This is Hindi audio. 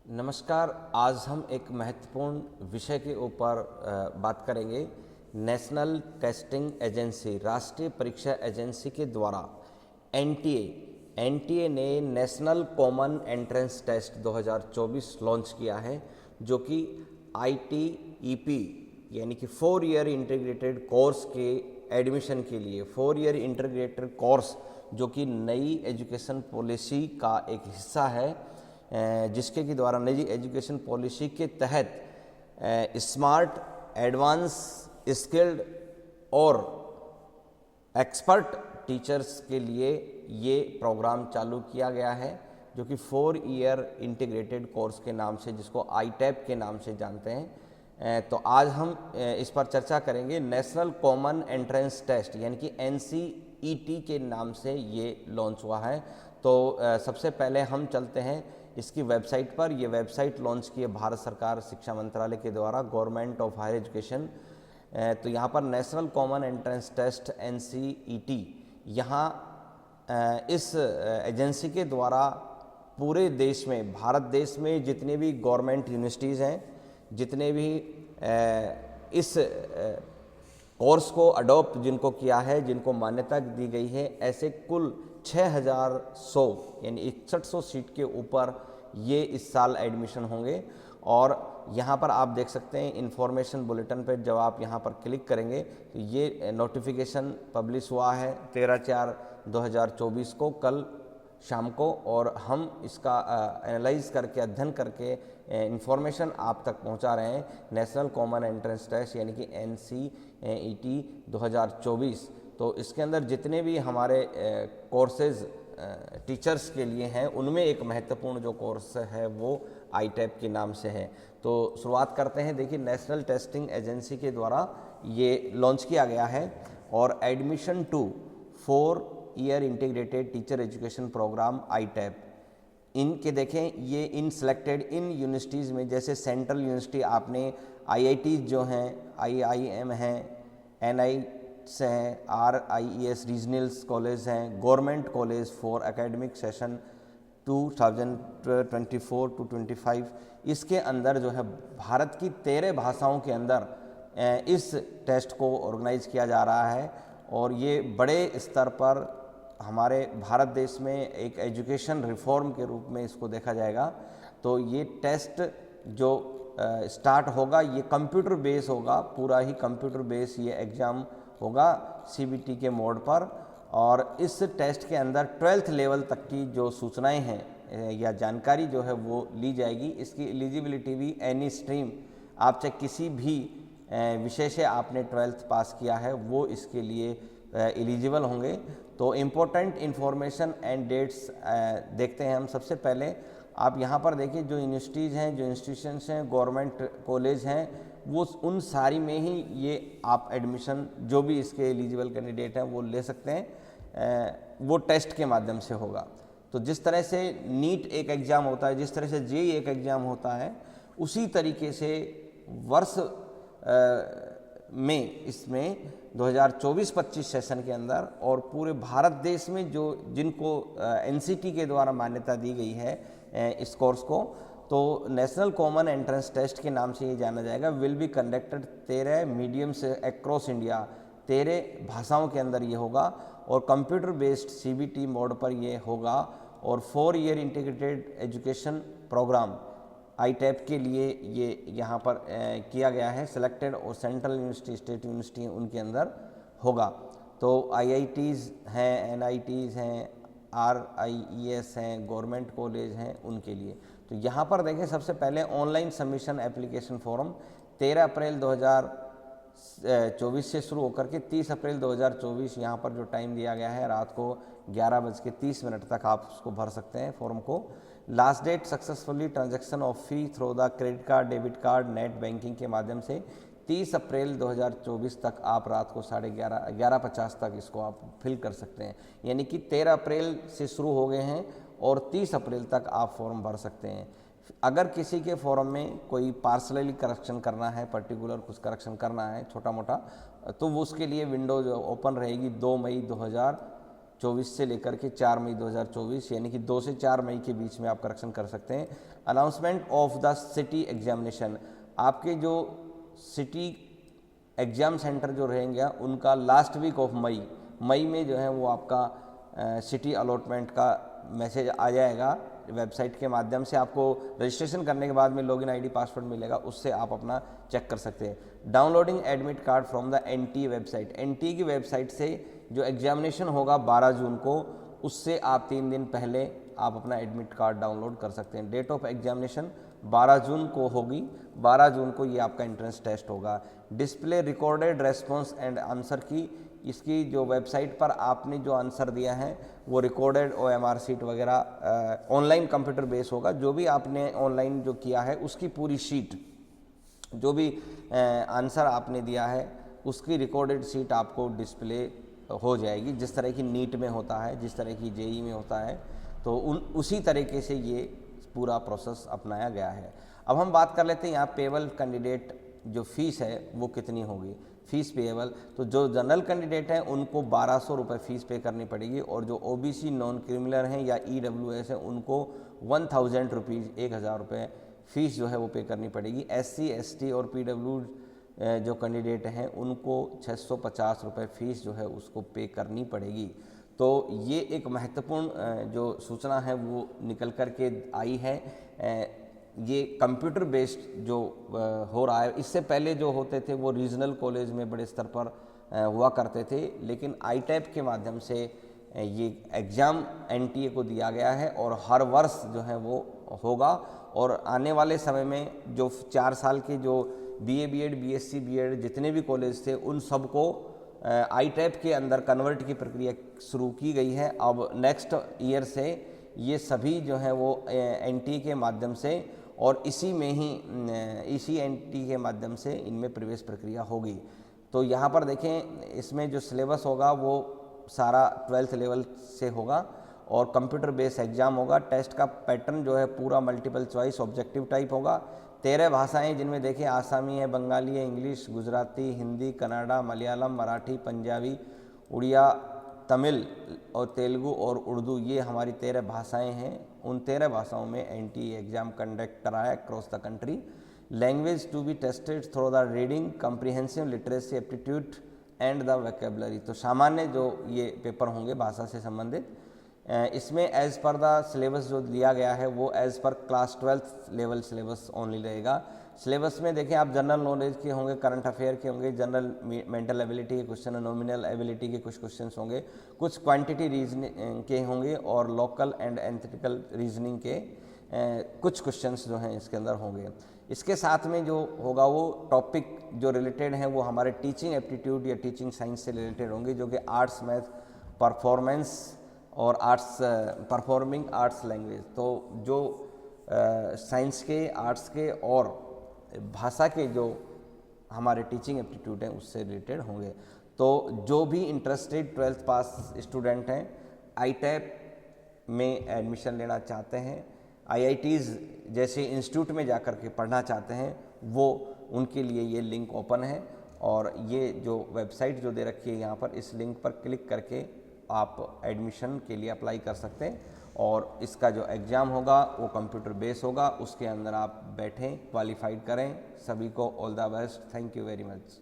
नमस्कार। आज हम एक महत्वपूर्ण विषय के ऊपर बात करेंगे। नेशनल टेस्टिंग एजेंसी, राष्ट्रीय परीक्षा एजेंसी के द्वारा एनटीए ने National Common Entrance Test 2024 launch किया है, जो कि आईटीईपी यानी कि 4 ईयर इंटीग्रेटेड कोर्स के एडमिशन के लिए 4 ईयर इंटीग्रेटेड कोर्स जो कि नई एजुकेशन पॉलिसी का एक हिस्सा है, जिसके के द्वारा नई एजुकेशन पॉलिसी के तहत स्मार्ट, एडवांस, स्किल्ड और एक्सपर्ट टीचर्स के लिए ये प्रोग्राम चालू किया गया है, जो कि 4 ईयर इंटीग्रेटेड कोर्स के नाम से, जिसको आईटैप के नाम से जानते हैं। तो आज हम इस पर चर्चा करेंगे। नेशनल कॉमन एंट्रेंस टेस्ट यानी कि एनसीईटी के नाम से ये लॉन्च हुआ है। तो सबसे पहले हम चलते हैं इसकी वेबसाइट पर। यह वेबसाइट लॉन्च की है भारत सरकार शिक्षा मंत्रालय के द्वारा, गवर्नमेंट ऑफ हायर एजुकेशन। तो यहाँ पर National Common Entrance Test NCET, यहाँ इस एजेंसी के द्वारा पूरे देश में, भारत देश में जितने भी गवर्नमेंट यूनिवर्सिटीज़ हैं, जितने भी इस कोर्स को अडॉप्ट जिनको किया है, जिनको मान्यता दी गई है, ऐसे कुल 6100 यानी 6100 सीट के ऊपर ये इस साल एडमिशन होंगे। और यहाँ पर आप देख सकते हैं इन्फॉर्मेशन बुलेटिन पर जब आप यहाँ पर क्लिक करेंगे तो ये नोटिफिकेशन पब्लिश हुआ है 13/4/2024 को, कल शाम को। और हम इसका एनालाइज करके, अध्ययन करके इन्फॉर्मेशन आप तक पहुंचा रहे हैं। नेशनल कॉमन एंट्रेंस टेस्ट यानी कि एनसीईटी 2024। तो इसके अंदर जितने भी हमारे कोर्सेज टीचर्स के लिए हैं, उनमें एक महत्वपूर्ण जो कोर्स है वो आईटैप के नाम से है। तो शुरुआत करते हैं। देखिए, नेशनल टेस्टिंग एजेंसी के द्वारा ये लॉन्च किया गया है और admission to 4 year integrated teacher education programme ITEP, इनके देखें ये इन सेलेक्टेड इन यूनिवर्सिटीज़ में, जैसे सेंट्रल यूनिवर्सिटी आपने आईआईटीज़ जो हैं, आईआईएम हैं, एनआईट्स हैं, आरआईईएस रीजनल्स कॉलेज हैं, government college for academic session 2024 to 25, इसके अंदर जो है भारत की 13 भाषाओं के अंदर इस टेस्ट को ऑर्गेनाइज किया जा रहा है। और ये बड़े स्तर पर हमारे भारत देश में एक एजुकेशन रिफॉर्म के रूप में इसको देखा जाएगा। तो ये टेस्ट जो स्टार्ट होगा, ये कंप्यूटर बेस होगा, पूरा ही कंप्यूटर बेस ये एग्ज़ाम होगा सीबीटी के मोड पर। और इस टेस्ट के अंदर 12th लेवल तक की जो सूचनाएं हैं या जानकारी जो है वो ली जाएगी। इसकी एलिजिबिलिटी भी एनी स्ट्रीम, आप चाहे किसी भी विषय से आपने 12th पास किया है वो इसके लिए एलिजिबल होंगे। तो इम्पोर्टेंट इन्फॉर्मेशन एंड डेट्स देखते हैं हम। सबसे पहले आप यहाँ पर देखिए, जो यूनिवर्सिटीज़ हैं, जो इंस्टीट्यूशंस हैं, गवर्नमेंट कॉलेज हैं, वो उन सारी में ही ये आप एडमिशन, जो भी इसके एलिजिबल कैंडिडेट हैं वो ले सकते हैं। वो टेस्ट के माध्यम से होगा। तो जिस तरह से नीट एक एग्ज़ाम होता है, जिस तरह से जेईई एक एग्ज़ाम होता है, उसी तरीके से वर्ष में इसमें 2024-25 सेशन के अंदर और पूरे भारत देश में जो जिनको एनसीटी के द्वारा मान्यता दी गई है इस कोर्स को, तो नेशनल कॉमन एंट्रेंस टेस्ट के नाम से ये जाना जाएगा। विल बी कंडक्टेड 13 मीडियम से अक्रॉस इंडिया, 13 भाषाओं के अंदर ये होगा और कंप्यूटर बेस्ड सीबीटी मोड पर ये होगा। और 4 ईयर इंटीग्रेटेड एजुकेशन प्रोग्राम आईटैप के लिए ये यहाँ पर किया गया है। सिलेक्टेड और सेंट्रल यूनिवर्सिटी, स्टेट यूनिवर्सिटी उनके अंदर होगा। तो आईआईटीज़ हैं, एनआईटीज़ हैं, आरआईईएस हैं, गवर्नमेंट कॉलेज हैं, उनके लिए। तो यहाँ पर देखें, सबसे पहले ऑनलाइन सबमिशन एप्लीकेशन फॉर्म 13 अप्रैल 2024 से शुरू होकर के 30 अप्रैल 2024 यहाँ पर जो टाइम दिया गया है, रात को 11:30 तक आप उसको भर सकते हैं फॉर्म को। Last date successfully transaction of fee through the credit card, debit card, net banking के माध्यम से 30 अप्रैल 2024 तक आप रात को 11:50 तक इसको आप फिल कर सकते हैं। यानी कि 13 अप्रैल से शुरू हो गए हैं और 30 अप्रैल तक आप फॉर्म भर सकते हैं। अगर किसी के फॉर्म में कोई पार्सनली करेक्शन करना है, पर्टिकुलर कुछ करेक्शन करना है छोटा मोटा, तो वो उसके लिए विंडो जो ओपन रहेगी 2 मई 2024 से लेकर के 4 मई 2024 यानी कि 2 से 4 मई के बीच में आप करेक्शन कर सकते हैं। Announcement of the city examination, आपके जो सिटी एग्ज़ाम सेंटर जो रहेंगे उनका लास्ट वीक ऑफ मई में जो है वो आपका सिटी अलॉटमेंट का मैसेज आ जाएगा वेबसाइट के माध्यम से। आपको रजिस्ट्रेशन करने के बाद में लॉगिन आईडी पासवर्ड मिलेगा, उससे आप अपना चेक कर सकते हैं। Downloading admit card from the NTA website, NTA की वेबसाइट से जो एग्जामिनेशन होगा 12 जून को, उससे आप 3 दिन पहले आप अपना एडमिट कार्ड डाउनलोड कर सकते हैं। डेट ऑफ एग्जामिनेशन 12 जून को होगी, 12 जून को ये आपका एंट्रेंस टेस्ट होगा। Display recorded response and answer की, इसकी जो वेबसाइट पर आपने जो आंसर दिया है वो रिकॉर्डेड OMR शीट वगैरह ऑनलाइन कंप्यूटर बेस होगा। जो भी आपने ऑनलाइन जो किया है उसकी पूरी शीट, जो भी आंसर आपने दिया है उसकी रिकॉर्डेड शीट आपको डिस्प्ले हो जाएगी, जिस तरह की नीट में होता है, जिस तरह की जेई में होता है, तो उसी तरीके से ये पूरा प्रोसेस अपनाया गया है। अब हम बात कर लेते हैं यहाँ पेबल कैंडिडेट जो फीस है वो कितनी होगी। फीस पेएबल, तो जो जनरल कैंडिडेट हैं उनको 1200 रुपये फ़ीस पे करनी पड़ेगी, और जो OBC नॉन क्रिमिनल हैं या EWS हैं उनको 1000 रुपीज़ 1000 रुपये फ़ीस जो है वो पे करनी पड़ेगी। SC ST और PW जो कैंडिडेट हैं उनको 650 रुपये फ़ीस जो है उसको पे करनी पड़ेगी। तो ये एक महत्वपूर्ण जो सूचना है वो निकल कर के आई है। ये कंप्यूटर बेस्ड जो हो रहा है, इससे पहले जो होते थे वो रीजनल कॉलेज में बड़े स्तर पर हुआ करते थे, लेकिन ITAP के माध्यम से ये एग्ज़ाम NTA को दिया गया है और हर वर्ष जो है वो होगा। और आने वाले समय में जो 4 साल के जो BA BEd BSc BEd जितने भी कॉलेज थे उन सबको ITAP के अंदर कन्वर्ट की प्रक्रिया शुरू की गई है। अब नेक्स्ट ईयर से ये सभी जो है वो NTA के माध्यम से और इसी NTA के माध्यम से इनमें प्रवेश प्रक्रिया होगी। तो यहाँ पर देखें, इसमें जो सिलेबस होगा वो सारा 12th लेवल से होगा और कंप्यूटर बेस्ड एग्ज़ाम होगा। टेस्ट का पैटर्न जो है पूरा मल्टीपल चॉइस ऑब्जेक्टिव टाइप होगा। 13 भाषाएं जिनमें देखें आसामी है, बंगाली है, इंग्लिश, गुजराती, हिंदी, कन्नड़ा, मलयालम, मराठी, पंजाबी, उड़िया, तमिल और तेलुगु और उर्दू, ये हमारी 13 भाषाएं हैं। उन 13 भाषाओं में NTA एग्ज़ाम कंडक्ट कराया across the country. Language to be tested through the reading comprehensive literacy aptitude and the vocabulary. तो सामान्य जो ये पेपर होंगे भाषा से संबंधित, इसमें एज़ पर द सिलेबस जो दिया गया है वो as per class 12th level syllabus only रहेगा। सिलेबस में देखें आप जनरल नॉलेज के होंगे, करंट अफेयर के होंगे, जनरल मेंटल एबिलिटी के क्वेश्चन, नॉमिनल एबिलिटी के कुछ क्वेश्चंस होंगे, कुछ क्वांटिटी रीजनिंग के होंगे और लोकल एंड एनालिटिकल रीजनिंग के कुछ क्वेश्चंस जो हैं इसके अंदर होंगे। इसके साथ में जो होगा वो टॉपिक जो रिलेटेड हैं वो हमारे टीचिंग एप्टीट्यूड या टीचिंग साइंस से रिलेटेड होंगे, जो कि आर्ट्स, मैथ, परफॉर्मेंस और आर्ट्स, परफॉर्मिंग आर्ट्स लैंग्वेज। तो जो साइंस के, आर्ट्स के और भाषा के जो हमारे टीचिंग एप्टीट्यूड हैं उससे रिलेटेड होंगे। तो जो भी इंटरेस्टेड 12th पास स्टूडेंट हैं, ITAP में एडमिशन लेना चाहते हैं, IITs जैसे इंस्टीट्यूट में जाकर के पढ़ना चाहते हैं, वो उनके लिए ये लिंक ओपन है। और ये जो वेबसाइट जो दे रखी है यहाँ पर, इस लिंक पर क्लिक करके आप एडमिशन के लिए अप्लाई कर सकते हैं। और इसका जो एग्ज़ाम होगा वो कंप्यूटर बेस होगा, उसके अंदर आप बैठें, क्वालिफाइड करें। सभी को all the best. Thank you very much.